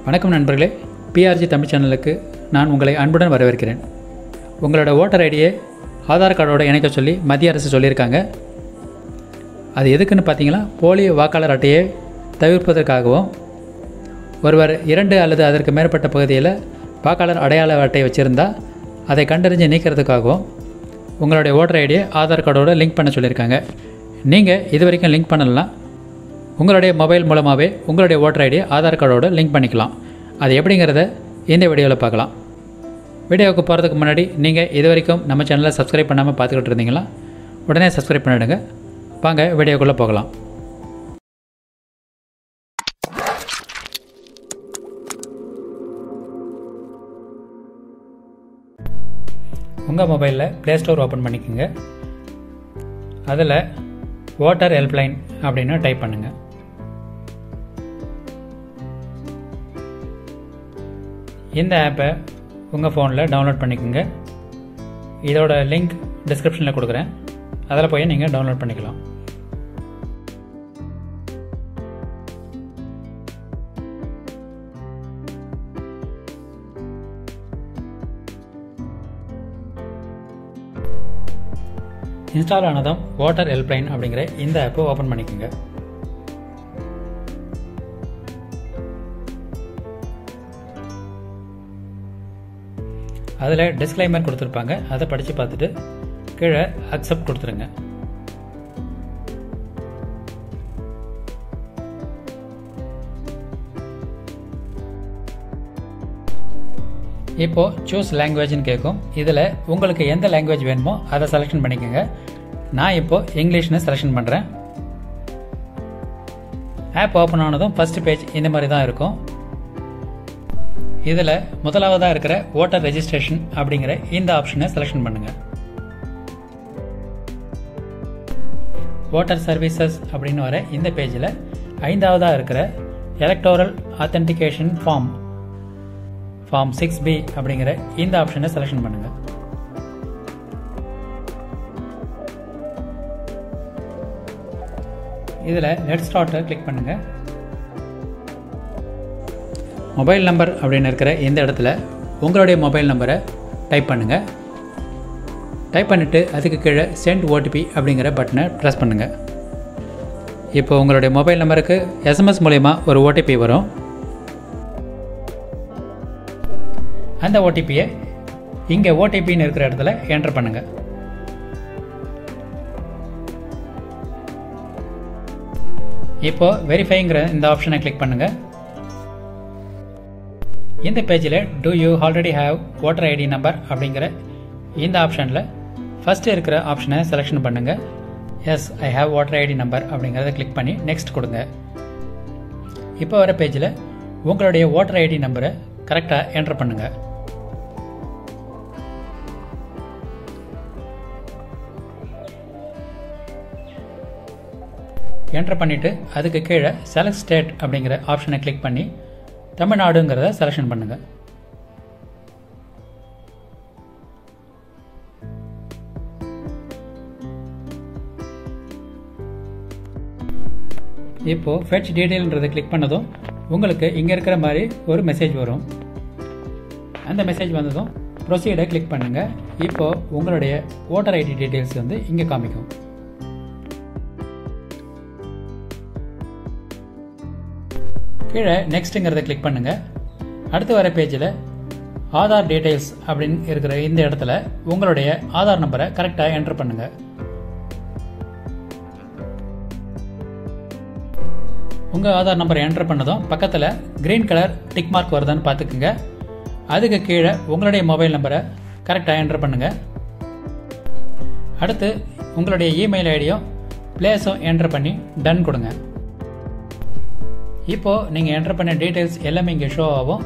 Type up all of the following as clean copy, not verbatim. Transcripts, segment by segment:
வணக்கம் நண்பர்களே, பிஆர்ஜி தமிழ் சேனலுக்கு நான் உங்களை அன்புடன் வரவேற்கிறேன். உங்களோட ஓட்டர் ஐடியை ஆதார் கார்டோட இணைக்க சொல்லி மத்திய அரசு சொல்லியிருக்காங்க. அது எதுக்குன்னு பார்த்தீங்கன்னா, போலி வாக்காளர் அட்டையை தவிர்ப்பதற்காகவும், ஒருவர் 2 அல்லது அதற்கு மேற்பட்ட பகுதியில் வாக்காளர் அடையாள அட்டை வச்சுருந்தால் அதை கண்டறிஞ்சு நீக்கிறதுக்காகவும் உங்களுடைய ஓட்டர் ஐடியை ஆதார் கார்டோட லிங்க் பண்ண சொல்லியிருக்காங்க. நீங்கள் இது வரைக்கும் லிங்க் பண்ணலாம். உங்களுடைய மொபைல் மூலமாகவே உங்களுடைய ஓட்டர் ஐடியை ஆதார் கார்டோடு லிங்க் பண்ணிக்கலாம். அது எப்படிங்கிறத இந்த வீடியோவில் பார்க்கலாம். வீடியோவுக்கு போகிறதுக்கு முன்னாடி நீங்கள் இது வரைக்கும் நம்ம சேனலை சப்ஸ்கிரைப் பண்ணாமல் பார்த்துக்கிட்டு இருந்தீங்களா, உடனே சப்ஸ்கிரைப் பண்ணிவிடுங்க. வாங்க வீடியோக்குள்ளே போகலாம். உங்கள் மொபைலில் ப்ளே ஸ்டோர் ஓப்பன் பண்ணிக்கோங்க. அதில் ஓட்டர் ஹெல்ப்லைன் அப்படின்னு டைப் பண்ணுங்கள். இந்த ஆப்பை உங்கள் ஃபோனில் டவுன்லோட் பண்ணிக்கோங்க. இதோட லிங்க் டிஸ்கிரிப்ஷனில் கொடுக்குறேன், அதில் போய் நீங்கள் டவுன்லோட் பண்ணிக்கலாம். இன்ஸ்டால் ஆனதும் ஓட்டர் ஹெல்ப்லைன் அப்படிங்கிற இந்த ஆப்பை ஓப்பன் பண்ணிக்கோங்க. அதில் டிஸ்க்ளைமர் கொடுத்துருப்பாங்க, அதை படித்து பார்த்துட்டு கீழே அக்செப்ட் கொடுத்துருங்க. இப்போது சூஸ் லாங்குவேஜ்னு கேட்கும். இதில் உங்களுக்கு எந்த லாங்குவேஜ் வேணுமோ அதை செலெக்ஷன் பண்ணிக்கோங்க. நான் இப்போது இங்கிலீஷ்னு செலெக்ஷன் பண்ணுறேன். ஆப் ஓப்பன் ஆனதும் ஃபர்ஸ்ட் பேஜ் இந்த மாதிரி தான் இருக்கும். இதில் முதலாவதாக இருக்கிற ஓட்டர் ரெஜிஸ்ட்ரேஷன் அப்படிங்கிற இந்த ஆப்ஷனை செலெக்ஷன் பண்ணுங்கள். ஓட்டர் சர்வீசஸ் அப்படின்னு வர இந்த பேஜில் 5ஆவதாக இருக்கிற எலக்டோரல் ஆத்தென்டிகேஷன் ஃபார்ம் 6B அப்படிங்கிற இந்த ஆப்ஷனை செலெக்ஷன் பண்ணுங்கள். இதில் லெட் ஸ்டார்ட்டை கிளிக் பண்ணுங்கள். மொபைல் நம்பர் அப்படின்னு இருக்கிற இந்த இடத்துல உங்களுடைய மொபைல் நம்பரை டைப் பண்ணுங்கள். டைப் பண்ணிவிட்டு அதுக்கு கீழே சென்ட் ஓடிபி அப்படிங்கிற பட்டனை ப்ரெஸ் பண்ணுங்கள். இப்போ உங்களுடைய மொபைல் நம்பருக்கு எஸ்எம்எஸ் மூலமா ஒரு ஓடிபி வரும். அந்த ஓடிபியை இங்கே ஓடிபின்னு இருக்கிற இடத்துல என்டர் பண்ணுங்கள். இப்போது வெரிஃபைங்கிற இந்த ஆப்ஷனை கிளிக் பண்ணுங்கள். இந்த பேஜில் do you already have voter ID number அப்படிங்கிற இந்த ஆப்ஷனில் ஃபஸ்ட்டு இருக்கிற ஆப்ஷனை செலெக்ஷன் பண்ணுங்கள். Yes, I have voter ID number அப்படிங்கிறத கிளிக் பண்ணி நெக்ஸ்ட் கொடுங்க. இப்போ வர பேஜில் உங்களுடைய ஓட்டர் ஐடி நம்பரை கரெக்டாக என்டர் பண்ணுங்கள். என்டர் பண்ணிவிட்டு அதுக்கு கீழே செலக்ட் ஸ்டேட் அப்படிங்கிற ஆப்ஷனை கிளிக் பண்ணி தமிழ்நாடுங்கிறத செலெக்ஷன் பண்ணுங்கள். இப்போது ஃபெட்ச் டீட்டெயில்ன்றதை கிளிக் பண்ணதும் உங்களுக்கு இங்கே இருக்கிற மாதிரி ஒரு மெசேஜ் வரும். அந்த மெசேஜ் வந்ததும் ப்ரொசீடை கிளிக் பண்ணுங்கள். இப்போது உங்களுடைய ஓட்டர் ஐடி டீட்டெயில்ஸ் வந்து இங்கே காமிக்கும். கீழே நெக்ஸ்ட்டுங்கிறத கிளிக் பண்ணுங்கள். அடுத்து வர பேஜில் ஆதார் டீட்டெயில்ஸ் அப்படின்னு இருக்கிற இந்த இடத்துல உங்களுடைய ஆதார் நம்பரை கரெக்டாக என்டர் பண்ணுங்கள். உங்கள் ஆதார் நம்பரை என்டர் பண்ணதும் பக்கத்தில் கிரீன் கலர் டிக் மார்க் வருதான்னு பார்த்துக்குங்க. அதுக்கு கீழே உங்களுடைய மொபைல் நம்பரை கரெக்டாக என்டர் பண்ணுங்கள். அடுத்து உங்களுடைய இமெயில் ஐடியும் பிளேஸும் என்டர் பண்ணி டன் கொடுங்க. இப்போது நீங்கள் என்டர் பண்ண டீட்டெயில்ஸ் எல்லாமே இங்கே ஷோ ஆகும்.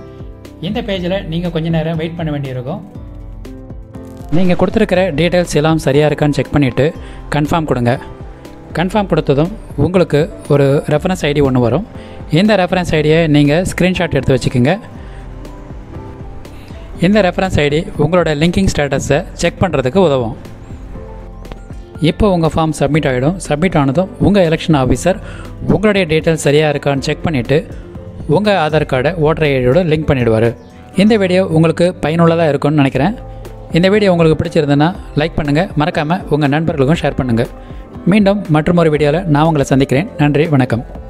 இந்த பேஜில் நீங்கள் கொஞ்சம் நேரம் வெயிட் பண்ண வேண்டியிருக்கும். நீங்கள் கொடுத்துருக்கிற டீட்டெயில்ஸ் எல்லாம் சரியாக இருக்கான்னு செக் பண்ணிவிட்டு கன்ஃபார்ம் கொடுங்க. கன்ஃபார்ம் கொடுத்ததும் உங்களுக்கு ஒரு ரெஃபரன்ஸ் ஐடி ஒன்று வரும். இந்த ரெஃபரன்ஸ் ஐடியை நீங்கள் ஸ்க்ரீன்ஷாட் எடுத்து வச்சுக்கோங்க. இந்த ரெஃபரன்ஸ் ஐடி உங்களோட லிங்கிங் ஸ்டேட்டஸை செக் பண்ணுறதுக்கு உதவும். இப்போ உங்கள் ஃபார்ம் சப்மிட் ஆகிடும். சப்மிட் ஆனதும் உங்கள் எலெக்ஷன் ஆஃபீஸர் உங்களுடைய டீட்டெயில்ஸ் சரியாக இருக்கான்னு செக் பண்ணிவிட்டு உங்கள் ஆதார் கார்டை ஓட்டர் ஐடியோட லிங்க் பண்ணிவிடுவார். இந்த வீடியோ உங்களுக்கு பயனுள்ளதாக இருக்கும்னு நினைக்கிறேன். இந்த வீடியோ உங்களுக்கு பிடிச்சிருந்ததுன்னா லைக் பண்ணுங்கள், மறக்காமல் உங்கள் நண்பர்களுக்கும் ஷேர் பண்ணுங்கள். மீண்டும் மற்றொரு வீடியோவில் நான் உங்களை சந்திக்கிறேன். நன்றி, வணக்கம்.